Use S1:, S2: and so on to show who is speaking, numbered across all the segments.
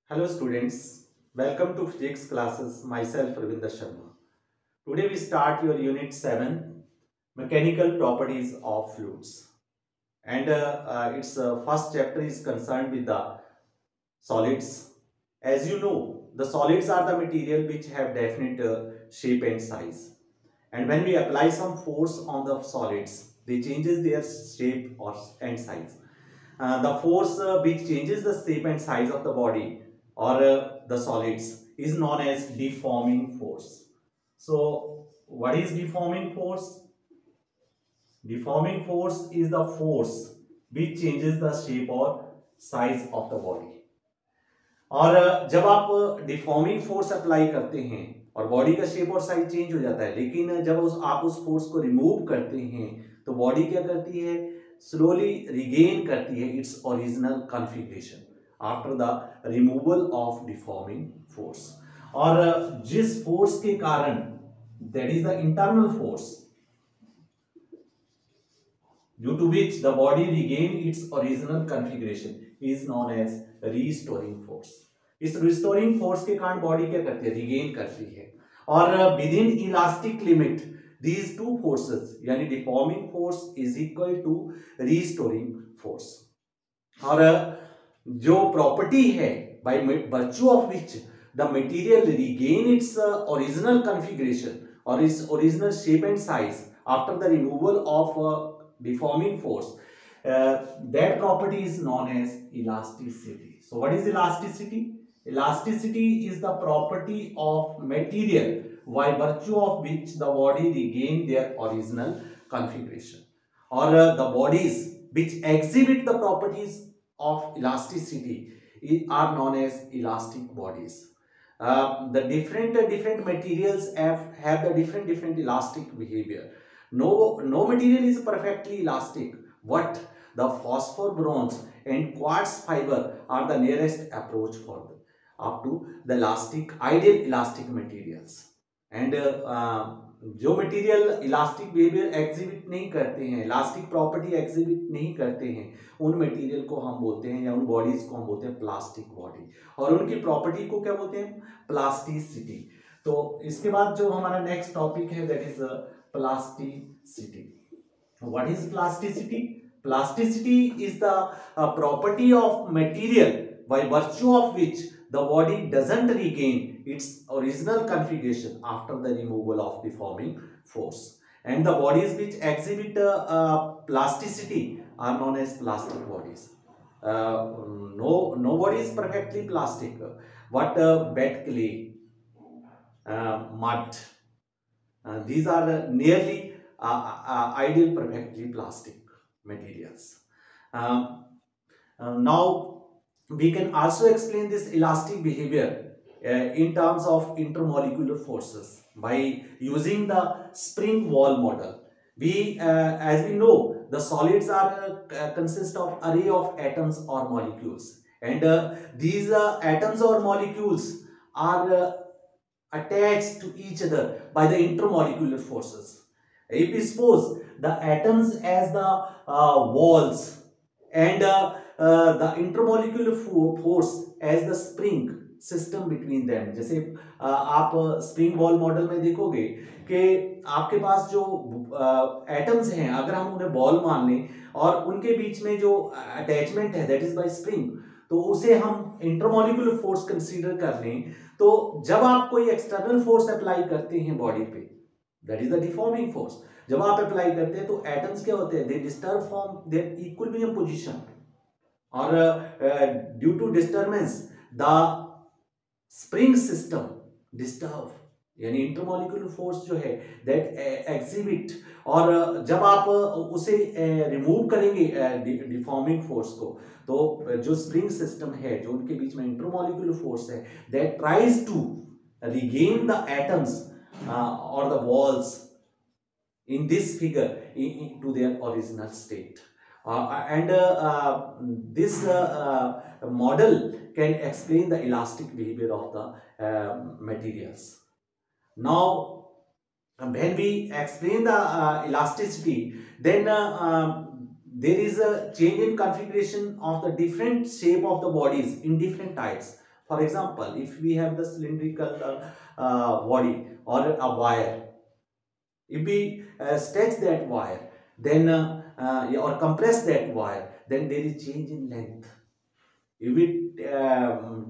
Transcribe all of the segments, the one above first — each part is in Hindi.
S1: Hello students, welcome to physics classes. Myself Ravinder Sharma. Today we start your unit 7 mechanical properties of fluids and its first chapter is concerned with the solids. As you know, the solids are the material which have definite shape and size, and when we apply some force on the solids they changes their shape or and size. The force which changes the shape and size of the body or the solids is known as deforming force. So what is deforming force? Deforming force is the force which changes the shape or size of the body. और जब आप डिफॉर्मिंग फोर्स अप्लाई करते हैं और बॉडी का शेप और साइज चेंज हो जाता है, लेकिन जब आप उस फोर्स को रिमूव करते हैं तो बॉडी क्या करती है? स्लोली रिगेन करती है its original configuration after the removal of deforming force. और जिस फोर्स के कारण, that is the internal force due to which the body regain its original configuration is known as restoring force। इस restoring force के कारण बॉडी क्या करती है? रिगेन करती है। और within elastic limit these two forces यानी deforming force is equal to restoring force. और जो प्रॉपर्टी है by virtue of which the material regain its original configuration or its original shape and size after the removal of deforming force, that property is known as elasticity. So what is elasticity? Elasticity is the property of material by virtue of which the body regain their original configuration, or the bodies which exhibit the properties of elasticity are known as elastic bodies. The different materials have the different elastic behavior. No material is perfectly elastic, but the phosphor, bronze and quartz fiber are the nearest approach for up to the ideal elastic materials. And जो मटेरियल इलास्टिक बिहेवियर एग्जिबिट नहीं करते हैं, इलास्टिक प्रॉपर्टी एग्जिबिट नहीं करते हैं, उन मटेरियल को हम बोलते हैं या उन बॉडीज को हम बोलते हैं प्लास्टिक बॉडी, और उनकी प्रॉपर्टी को क्या बोलते हैं? प्लास्टिसिटी। तो इसके बाद जो हमारा नेक्स्ट टॉपिक है that is plasticity. What is plasticity? Plasticity is the property of material by virtue of which the body doesn't regain its original configuration after the removal of deforming force, and the bodies which exhibit plasticity are known as plastic bodies. No body is perfectly plastic, but wet clay, mud, these are nearly ideal perfectly plastic materials. Now we can also explain this elastic behavior in terms of intermolecular forces by using the spring wall model. As we know, the solids are consist of array of atoms or molecules, and these atoms or molecules are attached to each other by the intermolecular forces. If we suppose the atoms as the walls and the intermolecular force as the spring system between them, जैसे आप स्प्रिंग वॉल मॉडल में देखोगे कि आपके पास जो एटम्स हैं, अगर हम उन्हें बॉल मान लें और उनके बीच में जो अटैचमेंट है दैट इज बाय स्प्रिंग, तो उसे हम इंटरमोलिकुलर फोर्स कंसीडर कर लें। तो जब आप कोई एक्सटर्नल फोर्स अप्लाई करते हैं बॉडी पे, that is the deforming force, जब आप अप्लाई करते हैं तो एटम्स क्या होते हैं? They disturb from their equilibrium position, और due to disturbance the spring system disturb, यानी इंटरमोलिकुलर फोर्स जो है दैट एग्जिबिट, और जब आप उसे रिमूव करेंगे डिफॉर्मिंग फोर्स को, तो जो स्प्रिंग सिस्टम है, जो उनके बीच में इंटरमोलिकुलर फोर्स है, that tries to regain the atoms और the walls in this figure to their original state, and this model can explain the elastic behavior of the materials. Now when we explain the elasticity, then there is a change in configuration of the different shape of the bodies in different types. For example, if we have the cylindrical body or a wire, if we stretch that wire, then or compress that wire, then there is change in length. If we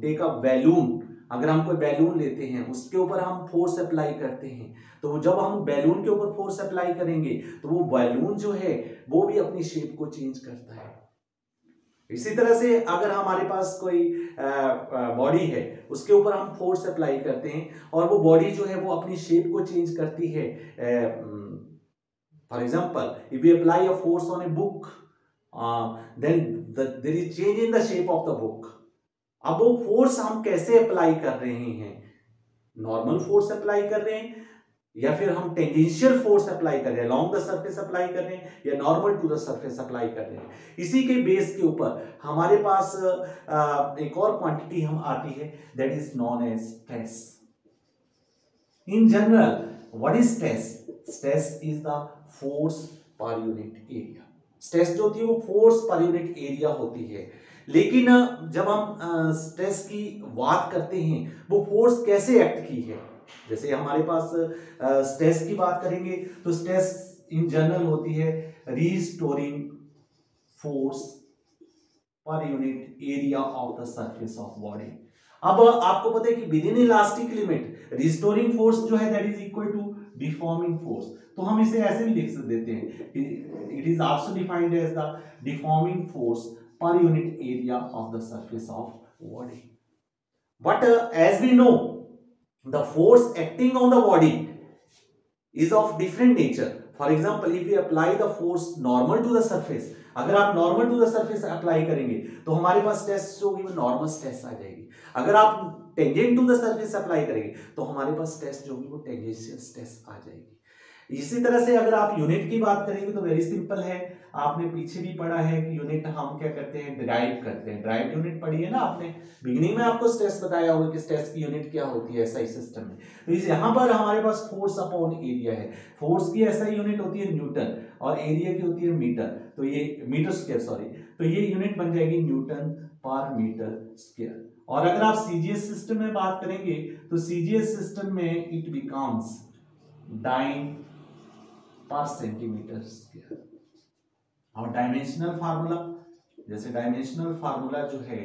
S1: take a balloon, अगर हम कोई बैलून लेते हैं, उसके ऊपर हम फोर्स अप्लाई करते हैं, तो जब हम बैलून के ऊपर फोर्स अप्लाई करेंगे तो वो बैलून जो है वो भी अपनी शेप को चेंज करता है। इसी तरह से अगर हमारे पास कोई बॉडी है, उसके ऊपर हम फोर्स अप्लाई करते हैं और वो बॉडी जो है वो अपनी शेप को चेंज करती है। For example, if we apply a force on a book, then there is change in the shape of the book. अब वो फोर्स हम कैसे अप्लाई कर रहे हैं, नॉर्मल फोर्स अप्लाई कर रहे हैं या फिर हम टेंजेंशियल फोर्स अप्लाई कर रहे हैं, लॉन्ग द सरफेस अप्लाई कर रहे हैं या normal to the surface apply कर रहे हैं। इसी के बेस के ऊपर हमारे पास एक और क्वांटिटी हम आती है, that is known as stress. In general what is stress? Stress is the force per unit area. Stress जो होती है वो फोर्स पर यूनिट एरिया होती है, लेकिन जब हम स्ट्रेस की बात करते हैं वो फोर्स कैसे एक्ट की है। जैसे हमारे पास स्ट्रेस की बात करेंगे तो स्ट्रेस इन जनरल होती है restoring force per unit area of the surface of body. अब आपको पता है कि within elastic limit restoring force जो है that is equal to deforming force. तो हम इसे ऐसे भी लिख देते हैं, it is also defined as the deforming force per unit area of the surface of body. But as we know the force acting on the body is of different nature. For example, if we apply the force normal to the surface, अगर आप normal to the surface apply करेंगे तो हमारे पास स्ट्रेस जो होगी वो नॉर्मल स्ट्रेस आ जाएगी। अगर आप tangent to the surface apply करेंगे तो हमारे पास स्ट्रेस जो होगी वो टेंजेंशियल स्ट्रेस आ जाएगी। इसी तरह से अगर आप यूनिट की बात करेंगे तो वेरी सिंपल है, आपने पीछे भी पढ़ा है कि यूनिट हम क्या करते हैं, डिराइव करते हैं। डिराइव यूनिट पढ़ी है ना आपने, बिगिनिंग में आपको स्ट्रेस बताया होगा कि स्ट्रेस की यूनिट क्या होती है एसआई सिस्टम में। तो इस यहाँ पर हमारे पास फोर्स अपॉन एरिया है। फोर्स की एसआई यूनिट होती है न्यूटन और एरिया की होती है मीटर, तो ये मीटर स्क्वायर सॉरी, तो ये यूनिट बन जाएगी न्यूटन पर मीटर स्क्वायर। और अगर आप सीजीएस सिस्टम में बात करेंगे तो सीजीएस सिस्टम में इट बिकम्स डाइन पर सेंटीमीटर स्क्वायर। और डायमेंशनल फार्मूला, जैसे डायमेंशनल फार्मूला जो है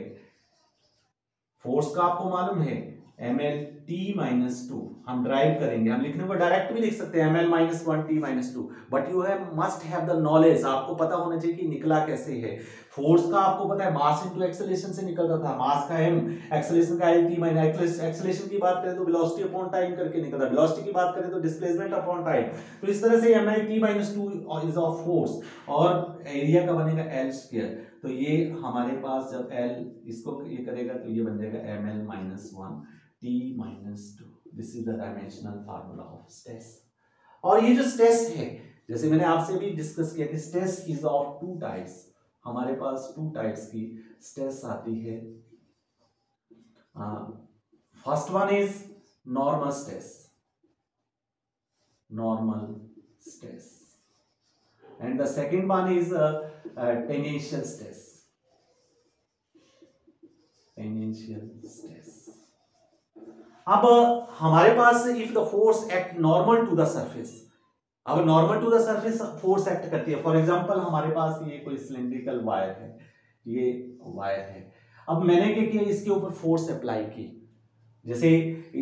S1: फोर्स का आपको मालूम है ml_t-2, हम ड्राइव करेंगे, हम लिखने को डायरेक्ट भी लिख सकते हैं ml-1t-2, but you have must have the knowledge, आपको पता होना चाहिए कि निकला कैसे है। फोर्स का आपको पता है मास इनटू एक्सेलरेशन से निकलता था, मास का m, एक्सेलरेशन का l, एक्सेलरेशन की बात करें तो वेलोसिटी अपॉन टाइम करके निकलता है, वेलोसिटी की बात करें तो डिस्प्लेसमेंट अपॉन टाइम। तो इस तरह से ml_t-2 इज ऑफ फोर्स और एरिया का बनेगा l²। तो ये हमारे पास जब l इसको ये करेगा तो ये बन जाएगा ml-1t-2। This is the dimensional formula of stress. और ये जो स्ट्रेस है, जैसे मैंने आपसे भी डिस्कस किया कि stress is of two types. हमारे पास टू टाइप्स की स्ट्रेस आती है। First one is normal stress, normal stress, and the second one is tangential stress, tangential stress। अब हमारे पास if the force act normal to the surface, अब normal to the surface force act करती है। फॉर एग्जांपल हमारे पास ये कोई सिलेंड्रिकल वायर है, ये वायर है, अब मैंने क्या किया, इसके ऊपर फोर्स अप्लाई की, जैसे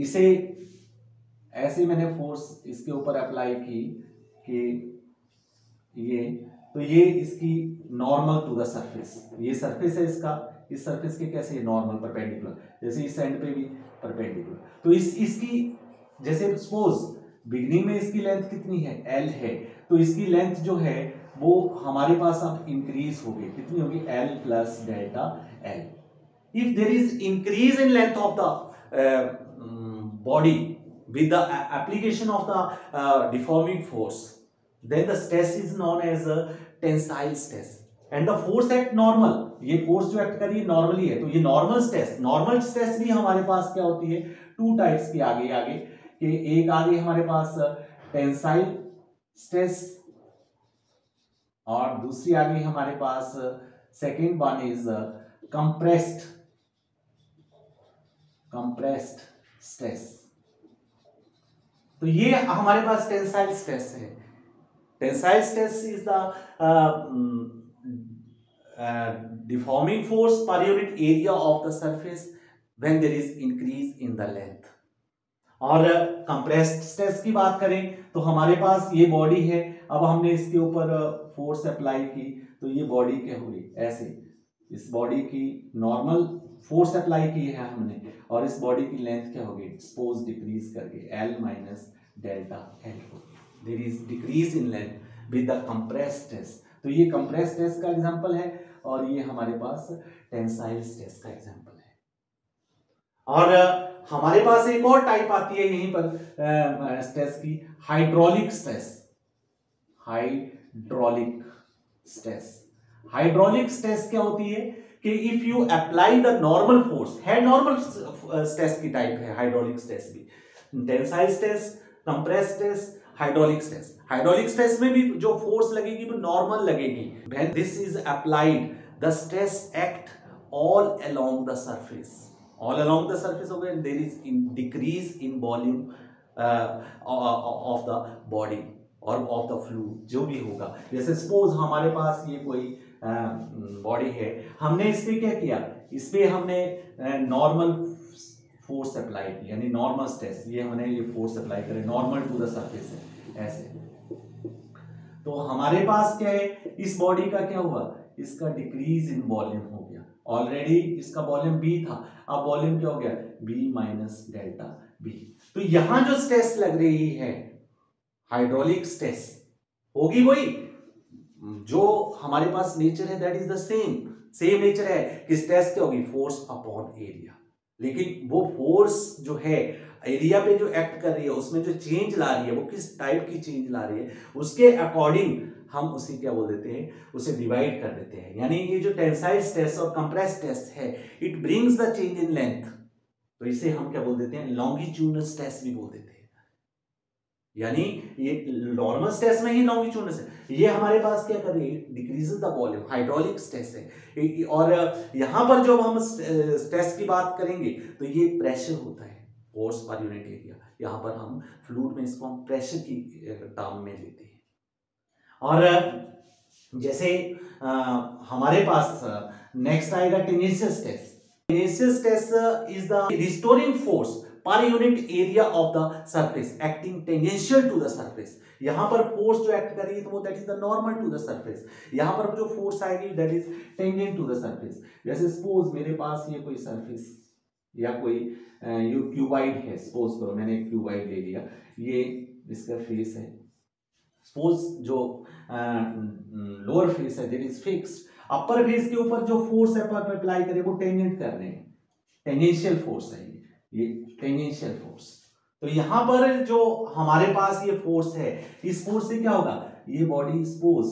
S1: इसे ऐसे मैंने फोर्स इसके ऊपर अप्लाई की कि ये, तो ये इसकी नॉर्मल टू द सरफेस, ये सरफेस है इसका, इस सरफेस के कैसे नॉर्मल परपेंडिकुलर, जैसे इस एंड पे भी परपेंडिकुलर। तो इसकी जैसे सपोज बिगनिंग में इसकी लेंथ कितनी है, l है, तो इसकी लेंथ जो है वो हमारे पास अब इंक्रीज होगी, कितनी होगी, l plus delta l। If there is increase in length of the body with the application of the deforming force, then the stress is known as a tensile stress and the force act normal, ये force जो act कर रही है normally है, तो ये normal stress भी हमारे पास क्या होती है, टू टाइप्स की आगे कि एक आगे हमारे पास टेंसाइल स्ट्रेस और दूसरी आगे हमारे पास second one is compressed compressed stress. तो ये हमारे पास टेंसाइल स्ट्रेस है। Tensile stress is the deforming force per unit area of the surface when there is increase in the length। और कंप्रेस्ड स्ट्रेस की बात करें तो हमारे पास ये बॉडी है, अब हमने इसके ऊपर फोर्स अप्लाई की तो ये बॉडी क्या होगी, ऐसे इस बॉडी की नॉर्मल फोर्स अप्लाई की है हमने, और इस बॉडी की लेंथ क्या होगी, सपोज डिक्रीज करके L माइनस डेल्टा L होगी। There is decrease in length with the compressed stress. तो ये कंप्रेस्ड स्ट्रेस का एग्जांपल है और ये हमारे पास टेंसाइल स्ट्रेस का एग्जांपल है। और हमारे पास एक और टाइप आती है यहीं पर स्ट्रेस की, hydraulic stress. Hydraulic stress, hydraulic stress क्या होती है कि if you apply the normal force, है नॉर्मल स्ट्रेस की टाइप है हाइड्रोलिक स्ट्रेस भी, tensile stress, compressed stress, hydraulic stress. Hydraulic stress में भी जो फोर्स लगेगी वो नॉर्मल लगेगी। When this is applied the stress act all along the surface, all along the surface हो गया, there is in decrease in volume of the body और ऑफ द फ्लूइड, जो भी होगा। जैसे सपोज हमारे पास ये कोई बॉडी है, हमने इस पे क्या किया, इस पे हमने नॉर्मल फोर्स अप्लाई की, यानी नॉर्मल स्ट्रेस, ये हमने ये फोर्स अप्लाई करे नॉर्मल टू द सरफेस है ऐसे, तो हमारे पास क्या है, इस बॉडी का क्या हुआ, इसका डिक्रीज इन वॉल्यूम हो गया। ऑलरेडी इसका वॉल्यूम B था, अब वॉल्यूम क्या हो गया, B माइनस डेल्टा B। तो यहां जो स्ट्रेस लग रही है हाइड्रोलिक स्ट्रेस होगी वही जो हमारे पास नेचर है, that is the same nature है कि स्ट्रेस क्या होगी, फोर्स अपॉन एरिया। लेकिन वो फोर्स जो है एरिया पे जो एक्ट कर रही है उसमें जो चेंज ला रही है वो किस टाइप की चेंज ला रही है, उसके अकॉर्डिंग हम उसे क्या बोल देते हैं, उसे डिवाइड कर देते हैं। यानी ये जो टेंसाइल स्ट्रेस और कंप्रेस्ड स्ट्रेस है, it brings the change in length, तो इसे हम क्या बोल देते हैं, लॉन्गिट्यूडनल स्ट्रेस भी बोल देते हैं। यानी ये नॉर्मल स्ट्रेस में ही लॉन्गिट्यूडनल है, ये हमारे पास क्या कर रही है, decreases the volume, hydraulic stress है। और यहां पर जब हम स्ट्रेस की बात करेंगे तो ये प्रेशर होता है, फोर्स पर यूनिट एरिया, यहां पर हम फ्लूइड में इसको हम प्रेशर की टर्म में लेते हैं। और जैसे हमारे पास नेक्स्ट आएगा tangential stress. Tangential stress is the restoring force per unit area of the surface acting tangential to the surface। यहां पर फोर्स जो एक्ट कर रही है तो वो that is the normal to the surface, यहां पर जो फोर्स आएगी that is tangent to the surface. जैसे सपोज मेरे पास ये कोई सरफेस या कोई क्यूबाइड है, सपोज करो मैंने एक क्यूबाइड ले लिया, ये इसका फेस है, सपोज जो लोअर फेस है that is fixed, upper face के ऊपर जो फोर्स अप्लाई करे वो टेंजेंट कर रहे हैं, टेंजेंशियल फोर्स है ये टेंजेंशियल फोर्स। तो यहां पर जो हमारे पास ये फोर्स है, इस फोर्स से क्या होगा, ये बॉडी सपोज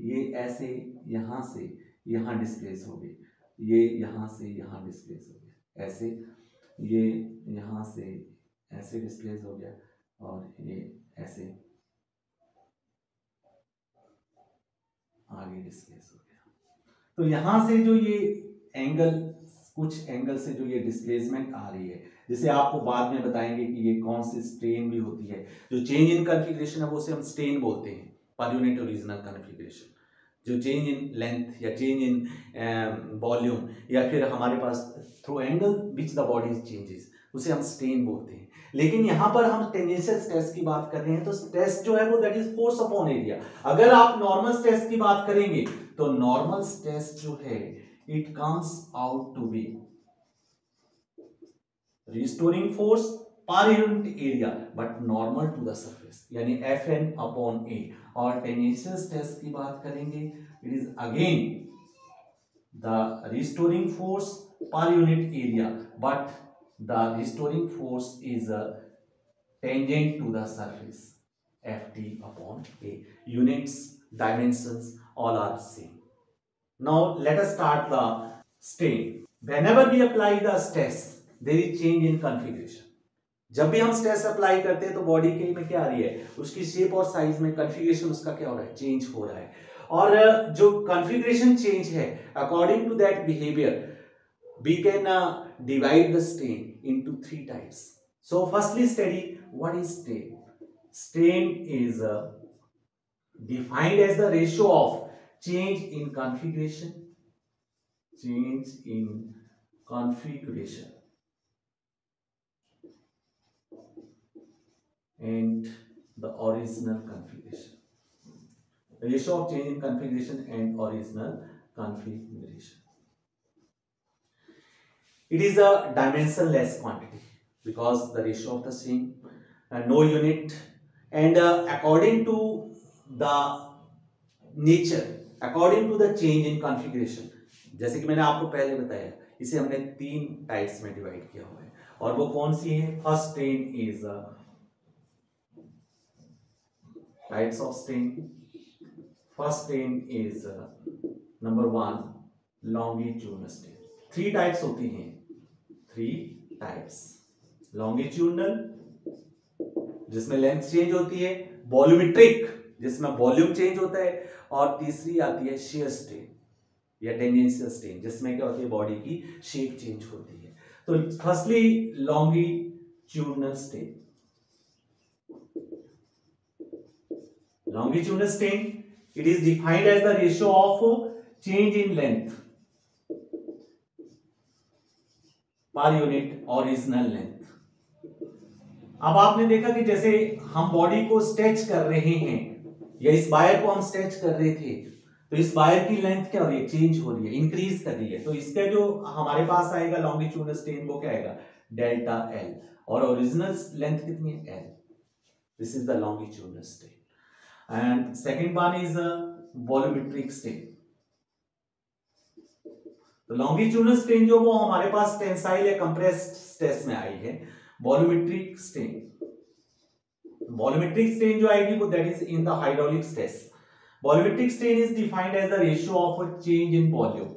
S1: ये ऐसे यहां से यहां डिस्प्लेस हो गई, ये यहां से यहां डिस्प्लेस हो गया, ऐसे ये यहां से ऐसे डिस्प्लेस हो गया और ये ऐसे आगे डिस्प्लेस हो गया। तो यहां से जो ये एंगल, कुछ एंगल से जो ये डिस्प्लेसमेंट आ रही है, जिसे आपको बाद में बताएंगे कि ये कौन सी स्ट्रेन भी होती है, जो चेंज इन कॉन्फ़िगरेशन है वो उसे हम स्ट्रेन बोलते हैं, पर यूनिट ओरिजिनल कॉन्फ़िगरेशन। जो चेंज इन लेंथ या चेंज इन वॉल्यूम या फिर हमारे pass through angle which the body changes, उसे हम स्ट्रेन बोलते हैं। लेकिन यहाँ पर हम टेंजेंशियल स्ट्रेस की बात कर रहे हैं, तो स्ट्रेस जो है वो that is force upon area. अगर आप नॉर्मल स्ट्रेस की बात करेंगे तो नॉर्मल स्ट्रेस जो है it comes out to be restoring force per unit area but normal to the surface, यानी Fn upon A। और टेंजेंशियल स्ट्रेस की बात करेंगे, it is again the restoring force per unit area but the restoring force is tangent to the surface, Ft upon A। Units, dimensions all are same। Now let us start the strain। Whenever we apply the stress, there is change in configuration। जब भी हम स्ट्रेस अप्लाई करते हैं तो बॉडी के में क्या आ रही है, उसकी शेप और साइज में कॉन्फ़िगरेशन उसका क्या हो रहा है, चेंज हो रहा है। और जो कॉन्फ़िगरेशन चेंज है, according to that behaviour we can divide the strain into three types. So firstly, study what is strain. Strain is defined as the ratio of change in configuration and the original configuration. Ratio of change in configuration and original configuration. It is a dimensionless quantity because the ratio of the same, no unit, and according to the nature, according to the change in configuration. जैसे कि मैंने आपको पहले बताया, इसे हमने तीन टाइप्स में डिवाइड किया हुआ है, और वो कौन सी है? First strain is types of strain. First strain is number one, longitudinal strain. Three types होती हैं, थ्री टाइप्स. लॉन्गिट्यूडनल जिसमें लेंथ चेंज होती है, वॉल्यूमेट्रिक जिसमें वॉल्यूम चेंज होता है, और तीसरी आती है shear स्ट्रेन या टेंजेंशियल स्ट्रेन जिसमें क्या होती है? बॉडी की शेप चेंज होती है. तो firstly longitudinal strain. Longitudinal strain, it is defined as the ratio of change in length per unit original length. अब आपने देखा कि जैसे हम बॉडी को स्ट्रेच कर रहे हैं, या इस वायर को हम स्ट्रेच कर रहे थे, तो इस वायर की लेंथ क्या हो रही है? चेंज हो रही है, इंक्रीज कर रही है. तो इसका जो हमारे पास आएगा लॉन्गिट्यूडनल स्ट्रेन, वो क्या आएगा? Delta L. और ओरिजिनल लेंथ कितनी है? L. This is the longitudinal strain. And second one is a volumetric strain. तो longitudinal strain जो वो हमारे पास टेंसाइल या कंप्रेस्ड स्ट्रेस में आई है. वॉल्यूमेट्रिक स्ट्रेन, वॉल्यूमेट्रिक स्ट्रेन जो आएगी वो that is in the hydraulic stress. Volumetric strain is defined as the ratio of change in volume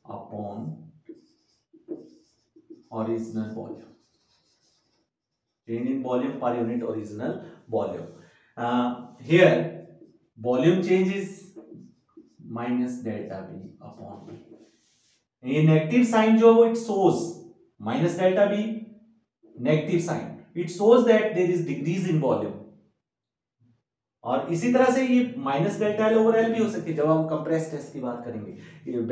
S1: upon original volume. Change in volume per unit original volume. Here volume change is minus delta B upon B. ये नेगेटिव साइन जो वो it shows minus delta B, negative sign, it shows that there is decrease in volume. और इसी तरह से ये minus delta L over L भी हो सकती है जब हम कंप्रेस टेस्ट की बात करेंगे.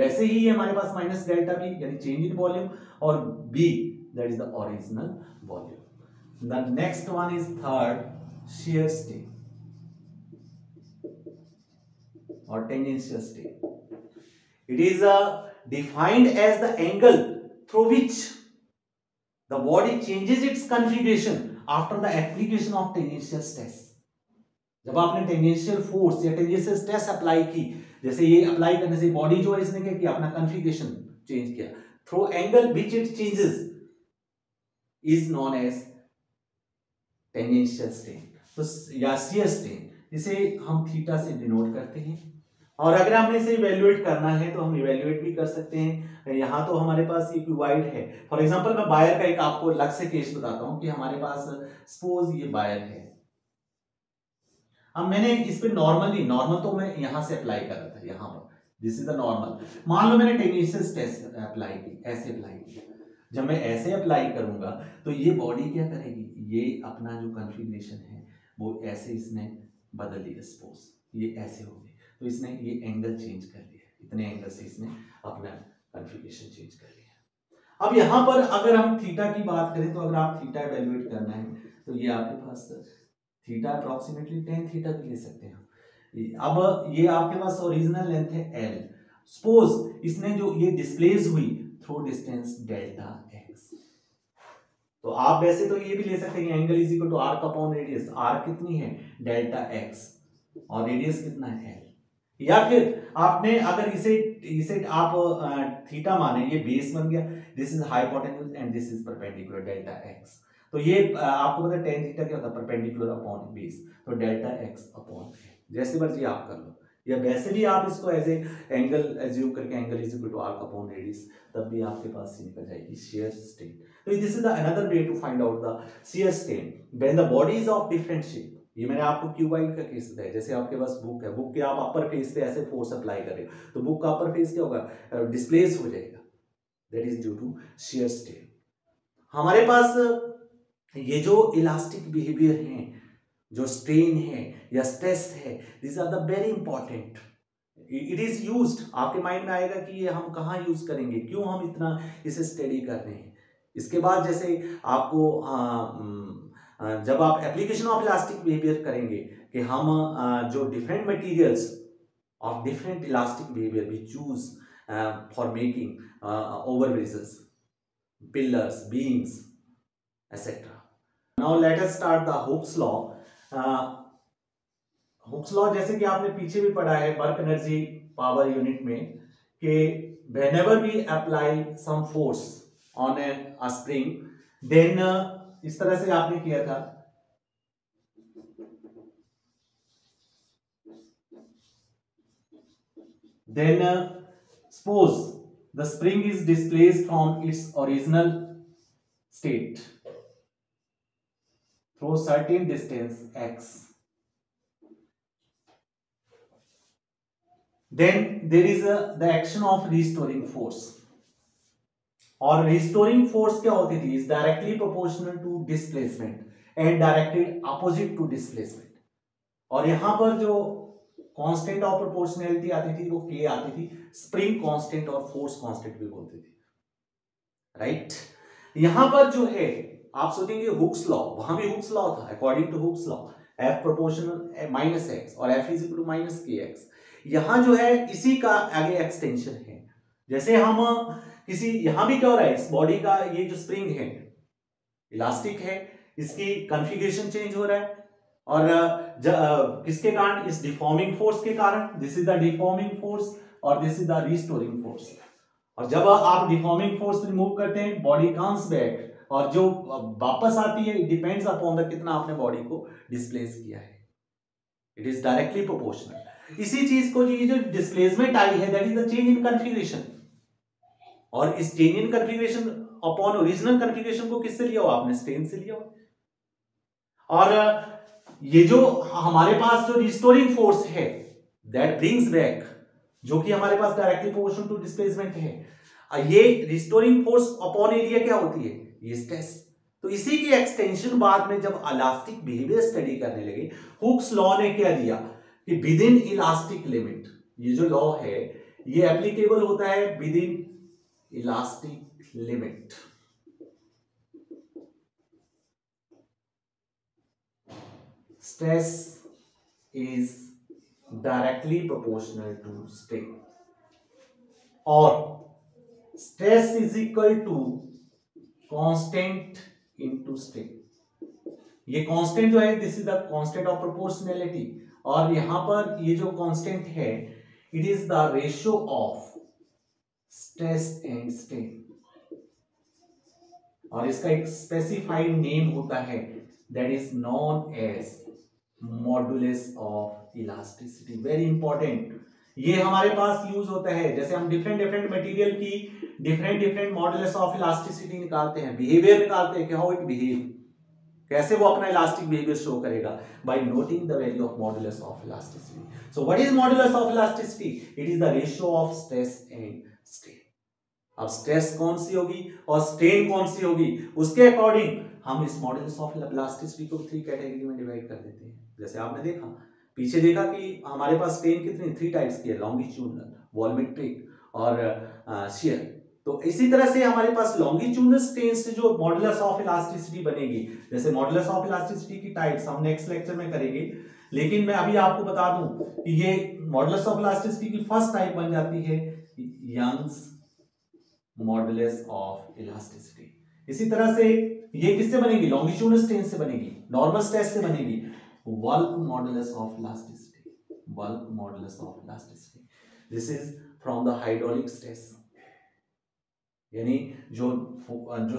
S1: वैसे ही हमारे पास माइनस डेल्टा बी यानी चेंज इन वॉल्यूम, और B that is the original volume. The next one is third, shear strain or tangential strain. It is defined as the angle through which the body changes its configuration after the application of tangential stress. जब आपने टेंजेंशियल फोर्स या टेंजेंशियल स्ट्रेस अप्लाई की, जैसे ये अप्लाई करने से बॉडी जो है इसने क्या किया? अपना कन्फिगरेशन चेंज किया. Through angle which it changes is known as tangential strain. तो या शियर स्ट्रेन, इसे हम थीटा से डिनोट करते हैं. और अगर हमने इसे इवेल्युएट करना है तो हम इवेल्युएट भी कर सकते हैं. यहाँ तो हमारे पास ये क्यूबाइड है. फॉर एग्जांपल मैं वायर का एक आपको अलग से केस बताता हूँ कि हमारे पास सपोज ये वायर है. अब मैंने इस पे नॉर्मल तो मैं यहाँ से अप्लाई कर रहा था, यहाँ पर दिस इज द नॉर्मल. मान लो मैंने टेंजेंशियल स्ट्रेस अप्लाई की, ऐसे अप्लाई किया. जब मैं ऐसे अप्लाई करूंगा तो ये बॉडी क्या करेगी? ये अपना जो कॉन्फ़िगरेशन है वो ऐसे इसने बदल दिया. सपोज ये ऐसे हो गई, तो इसने ये एंगल चेंज कर लिया, इतने एंगल से इसने अपना कॉन्फ़िगरेशन चेंज कर लिया. अब यहाँ पर अगर हम थीटा की बात करें, तो अगर आप थीटा इवेल्युएट करना है तो ये आपके पास थीटा अप्रॉक्सीमेटली 10 थीटा भी ले सकते हैं. अब ये आपके पास ओरिजिनल लेंथ है एल. सपोज इसने जो ये डिस्प्लेस हुई थ्रू डिस्टेंस डेल्टा एक्स, तो आप वैसे तो ये भी ले सकते हैं angle is equal to arc upon radius. Arc कितनी है? डेल्टा एक्स, और रेडियस कितना है? एल. या फिर आपने अगर इसे आप थीटा माने, ये बेस बन गया, this is hypotenuse and this is perpendicular delta x. तो ये आपको पता है टेन थीटा क्या होता है? Perpendicular upon base. तो डेल्टा एक्स अपॉन, जैसे मर्जी आप कर लो, या वैसे भी आप इसको एज ए एंगल एज्यूम करके angle is equal to arc upon radius, तब भी आपके पास निकल जाएगी shear strain. तो this is the another way to find out the shear strain when the body is of different shape. ये मैंने आपको क्यूबाइड का केस बताया. जैसे आपके पास बुक है, बुक के आप अपर फेस पे ऐसे फोर्स अप्लाई कर रहे हो, तो बुक का अपर फेस क्या होगा? डिस्प्लेस हो जाएगा. That is due to shear strain. हमारे पास ये जो इलास्टिक बिहेवियर है, जो स्ट्रेन है या स्ट्रेस है, this are the very important. It is used, आपके माइंड में आएगा कि ये हम कहाँ यूज करेंगे, क्यों हम इतना इसे स्टडी कर रहे हैं। इसके बाद जैसे आपको जब आप एप्लीकेशन ऑफ इलास्टिक बिहेवियर करेंगे कि हम जो different materials of different elastic behaviour we choose for making overbridges, pillars, beams, etc. Now let us start the Hooke's law. Hooke's law जैसे कि आपने पीछे भी पढ़ा है वर्क एनर्जी पावर यूनिट में कि whenever we apply some force on a spring, then इस तरह से आपने किया था, then suppose the spring is displaced from its original state through certain distance x, then there is the action of restoring force. और रिस्टोरिंग फोर्स क्या होती थी, is directly proportional to displacement and directed opposite to displacement. और यहां पर जो कांस्टेंट ऑफ प्रोपोर्शनैलिटी आती थी वो के आती थी, स्प्रिंग कांस्टेंट और फोर्स कांस्टेंट भी बोलते थे, राइट। यहां पर जो है आप सोचेंगे हुक्स लॉ, वहां भी हुक्स लॉ था, according to Hooke's law F proportional minus X और F is equal to minus K X. यहां जो है इसी का आगे एक्सटेंशन है। जैसे हम किसी, यहां भी क्या हो रहा है, इस बॉडी का ये जो स्प्रिंग है इलास्टिक है, इसकी कॉन्फ़िगरेशन चेंज हो रहा है और किसके कारण, इस डिफॉर्मिंग फोर्स के कारण, this is the deforming force और this is the restoring force. और जब आप डिफॉर्मिंग फोर्स रिमूव करते हैं बॉडी कम्स बैक और जो वापस आती है इट डिपेंड्स अपॉन द कितना आपने बॉडी को डिस्प्लेस किया है, इट इज डायरेक्टली प्रोपोर्शनल। इसी चीज को ये जो डिस्प्लेसमेंट आई है that is the change in configuration, और इस change in configuration upon original configuration को किससे लिया हो आपने, स्ट्रेन से लिया हो। और ये जो हमारे पास जो रिस्टोरिंग फोर्स है दैट ब्रिंग्स बैक, जो कि हमारे पास डायरेक्टली प्रोपोर्शनल टू डिस्प्लेसमेंट है, ये रिस्टोरिंग फोर्स अपॉन एरिया क्या होती है, ये स्ट्रेस। तो इसी की एक्सटेंशन बाद में जब इलास्टिक बिहेवियर स्टडी करने लगे, हुक्स लॉ ने क्या दिया कि विद इन इलास्टिक लिमिट, ये जो लॉ है ये एप्लीकेबल होता है with in elastic limit. Stress is directly proportional to strain, or stress is equal to constant into strain। ये कांस्टेंट जो है this is the constant of proportionality, और यहां पर ये जो कांस्टेंट है it is the ratio of stress and strain, और इसका एक स्पेसिफाइड नेम होता है that is known as modulus of elasticity. Very important, ये हमारे पास यूज होता है जैसे हम डिफरेंट डिफरेंट मटेरियल की डिफरेंट मॉडुलस ऑफ इलास्टिसिटी निकालते हैं, बिहेवियर निकालते हैं कि हाउ इट बिहेव, कैसे वो अपना इलास्टिक बिहेवियर शो करेगा, by noting the value of modulus of elasticity. So what is modulus of elasticity, it is the ratio of stress and strain. अब स्ट्रेस कौन सी होगी और स्ट्रेन कौन सी होगी, उसके अकॉर्डिंग हम इस मॉडुलस ऑफ इलास्टिसिटी को 3 कैटेगरी में डिवाइड कर देते हैं। जैसे आपने देखा पीछे देखा कि हमारे पास स्ट्रेन कितनी 3 टाइप्स की है, लॉन्गिट्यूडनल, वॉल्यूमेट्रिक और शियर। तो इसी तरह से हमारे पास लॉन्गिट्यूडनल स्ट्रेन से जो मॉडुलस ऑफ इलास्टिसिटी बनेगी, जैसे मॉडुलस ऑफ इलास्टिसिटी की टाइप्स हम नेक्स्ट लेक्चर में करेंगे, लेकिन मैं अभी आपको बता दूं कि ये मॉडुलस ऑफ इलास्टिसिटी की फर्स्ट टाइप बन जाती है यंग्स मॉडुलस ऑफ इलास्टिसिटी। इसी तरह से ये किससे बनेगी, लॉन्गिट्यूडनल स्ट्रेन से बनेगी, नॉर्मल स्ट्रेस से बनेगी, bulk modulus of elasticity, bulk modulus of elasticity, this is from the hydraulic stress, यानी जो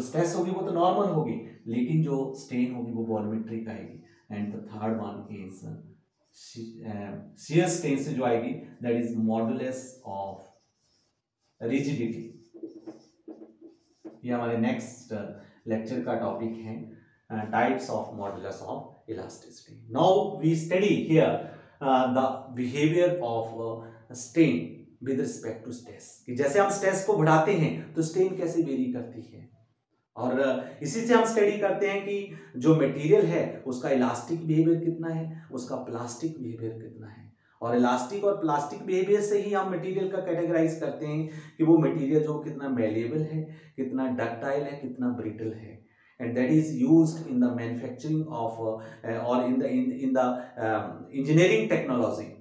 S1: स्ट्रेस होगी वो तो नॉर्मल होगी लेकिन जो स्ट्रेन होगी वो वॉल्यूमेट्रिक आएगी। And the third one is shear strain से जो आएगी that is modulus of rigidity. ये हमारे नेक्स्ट लेक्चर का टॉपिक है, types of modulus of elasticity. Now we study here the behavior of strain with respect to stress, कि जैसे हम स्ट्रेस को बढ़ाते हैं तो स्ट्रेन कैसे वेरी करती है। और इसी से हम स्टडी करते हैं कि जो मटेरियल है उसका इलास्टिक बिहेवियर कितना है, उसका प्लास्टिक बिहेवियर कितना है। और इलास्टिक और प्लास्टिक बिहेवियर से ही हम मटेरियल का कैटेगराइज करते हैं कि वो मटेरियल जो कितना मेलेबल है, कितना डक्टाइल है, कितना ब्रिटल है। And that is used in the manufacturing of और इन द इंजीनियरिंग टेक्नोलॉजी।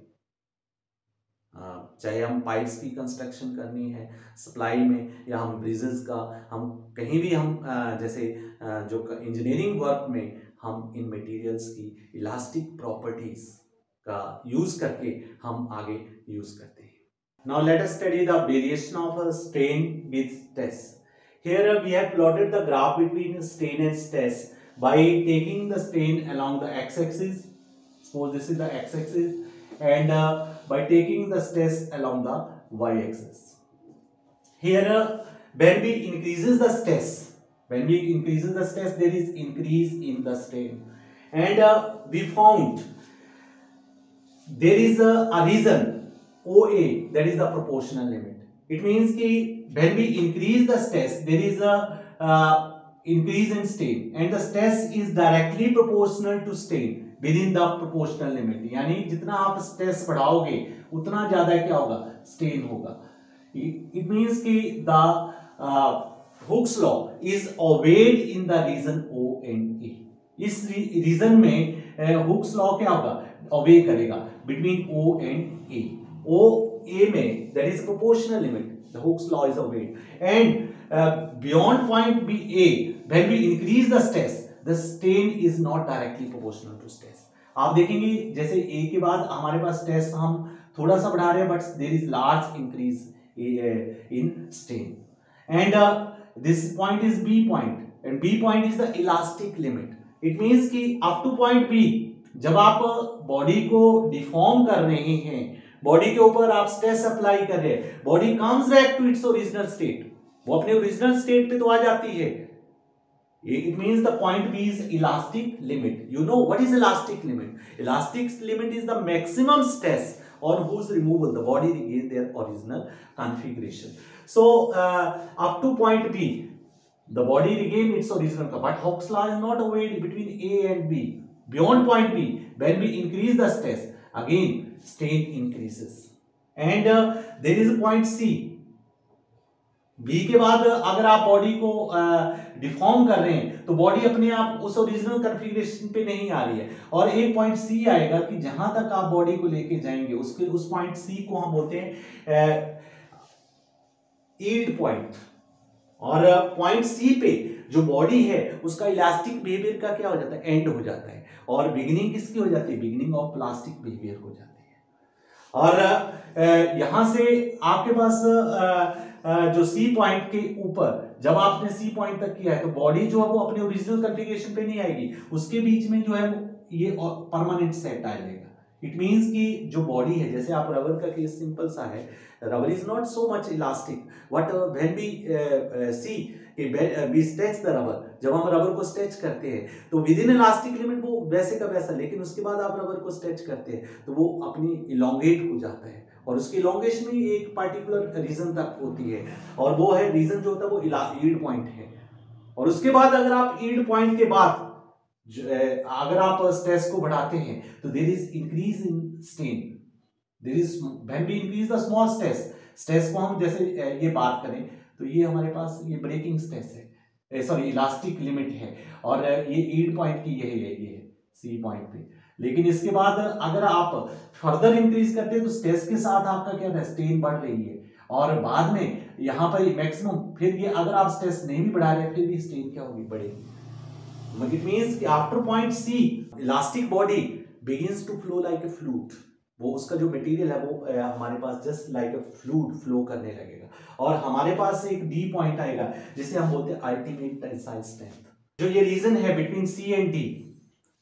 S1: चाहे हम पाइप्स की कंस्ट्रक्शन करनी है सप्लाई में, या हम ब्रिजेस का, हम कहीं भी हम जैसे जो इंजीनियरिंग वर्क में हम इन मटेरियल्स की इलास्टिक प्रॉपर्टीज का यूज करके हम आगे यूज करते हैं। Now let us study the variation of a strain with stress. Here we have plotted the graph between strain and stress by taking the strain along the x-axis. Suppose this is the x-axis, and by taking the stress along the y-axis. Here, when we increases the stress, there is increase in the strain, and we found there is a region OA, that is the proportional limit. It means कि when we increase the stress, there is a increase in strain, and the stress is directly proportional to strain within the proportional limit. यानी जितना आप स्ट्रेस बढ़ाओगे उतना ज्यादा क्या होगा, स्ट्रेन होगा. It means कि the Hooke's law is obeyed in the region O and A. इस रीजन में हुक्स लॉ क्या होगा, ओबे करेगा between O and A. O A में that is proportional limit, the Hooke's law is obeyed, and beyond point B A, when we increase the stress, the strain is not directly proportional to stress. आप देखेंगे जैसे A के बाद हमारे पास स्ट्रेस हम थोड़ा सा बढ़ा रहे हैं, but there is large increase in strain, and this point is B point, and B point is the elastic limit. It means कि up to point B, जब आप बॉडी को डिफॉर्म कर रहे हैं, बॉडी के ऊपर आप स्ट्रेस अप्लाई कर रहे हैं, body comes back to its original state, वो अपने ओरिजिनल स्टेट पे तो आ जाती है. It means the point B is elastic limit. You know what is elastic limit? Elastic limit is the maximum stress on whose removal the body regains their original configuration. So up to point B, the body regain its original, but Hooke's law is not obeyed between A and B. Beyond point B, when we increase the stress, again strain increases, and there is a point C. B के बाद अगर आप बॉडी को डिफॉर्म कर रहे हैं तो बॉडी अपने आप उस ओरिजिनल कॉन्फ़िगरेशन पे नहीं आ रही है, और एक पॉइंट सी आएगा कि जहां तक आप बॉडी को लेके जाएंगे उस पॉइंट सी को हम बोलते हैं यील्ड पॉइंट. और पॉइंट सी पे जो बॉडी है उसका इलास्टिक बिहेवियर का क्या हो जाता है, एंड हो जाता है, और बिगिनिंग किसकी हो जाती है, बिगिनिंग ऑफ प्लास्टिक बिहेवियर हो जाती है. और यहां से आपके पास जो सी पॉइंट के ऊपर जब आपने सी पॉइंट तक किया है तो बॉडी जो है वो अपने ओरिजिनल कॉन्फ़िगरेशन पे नहीं आएगी, उसके बीच में जो है ये परमानेंट सेट आ जाएगा. इट मींस कि जो बॉडी है, जैसे आप रबर का केस सिंपल सा है, rubber is not so much elastic, but when we see we stretch the rubber, जब हम रबर को स्ट्रेच करते हैं तो विद इन इलास्टिक लिमिट वो वैसे का वैसा, लेकिन उसके बाद आप रबर को स्ट्रेच करते हैं तो वो अपनी इलोंगेट हो जाता है, और उसकी इलोंगेशन ही एक पार्टिकुलर रीजन तक होती है, और वो है रीजन जो होता है वो यील्ड पॉइंट है. और उसके बाद अगर आप यील्ड पॉइंट के बाद अगर आप स्ट्रेस को बढ़ाते हैं तो there is increase in strain. There is when we increase the small stress को हम जैसे ये बात करें तो ये हमारे पास ये ब्रेकिंग स्ट्रेस है, सॉरी इलास्टिक लिमिट है, और ये यील्ड पॉइंट की ये है सी पॉइंट पे. लेकिन इसके बाद अगर आप फर्दर इंक्रीज करते हैं तो स्ट्रेस के साथ आपका क्या है, स्ट्रेन बढ़ रही है, और बाद में यहाँ पर मैक्सिमम, फिर ये अगर आप स्ट्रेस नहीं भी बढ़ा रहे फिर भी स्ट्रेन क्या होगी, बढ़ेगी. It means after point C, elastic body begins to flow like a flute. वो उसका जो मटेरियल है वो हमारे पास just like a fluid flow करने लगेगा, और हमारे पास एक डी पॉइंट आएगा जिसे हम बोलते हैं अल्टीमेट टेंसाइल स्ट्रेंथ. जो ये रीजन है बिटवीन सी एंड डी,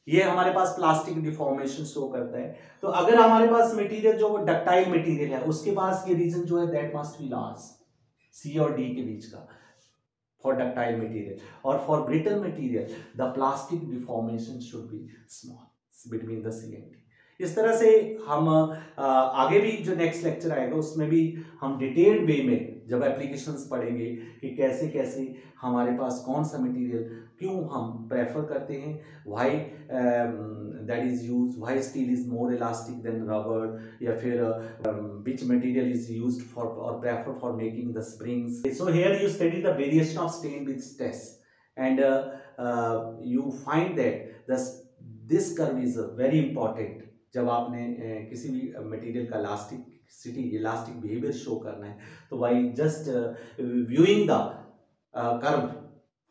S1: ये हमारे पास प्लास्टिक डिफॉर्मेशन शो करता है. तो अगर हमारे पास मटेरियल जो डक्टाइल मटेरियल है उसके पास ये रीजन जो है दैट मस्ट बी लार्ज, सी और डी के बीच का, for ductile material, or for brittle material the plastic deformation should be small between the C and D. इस तरह से हम आगे भी जो नेक्स्ट लेक्चर आएगा उसमें भी हम डिटेल्ड वे में जब एप्लीकेशंस पढ़ेंगे कि कैसे कैसे हमारे पास कौन सा मटेरियल क्यों हम प्रेफर करते हैं, why that is use, why steel is more elastic than rubber, या फिर which material is used for or preferred for making the springs. So here you study the variation of strain with stress, and you find that this curve is very important. जब आपने किसी भी मटेरियल का इलास्टिक बिहेवियर शो करना है, तो by just viewing the curve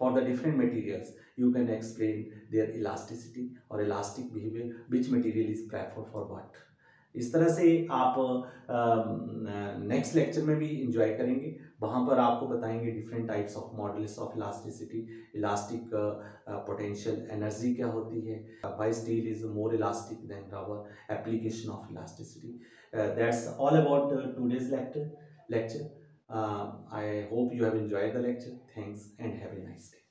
S1: for the different materials you can explain their elasticity or elastic behavior, which material is preferred for what. इस तरह से आप नेक्स्ट लेक्चर में भी इंजॉय करेंगे, वहाँ पर आपको बताएंगे different types of models of elasticity, elastic potential energy क्या होती है, why steel is more elastic than rubber, application of elasticity. That's all about today's lecture. I hope you have enjoyed the lecture. Thanks and have a nice day.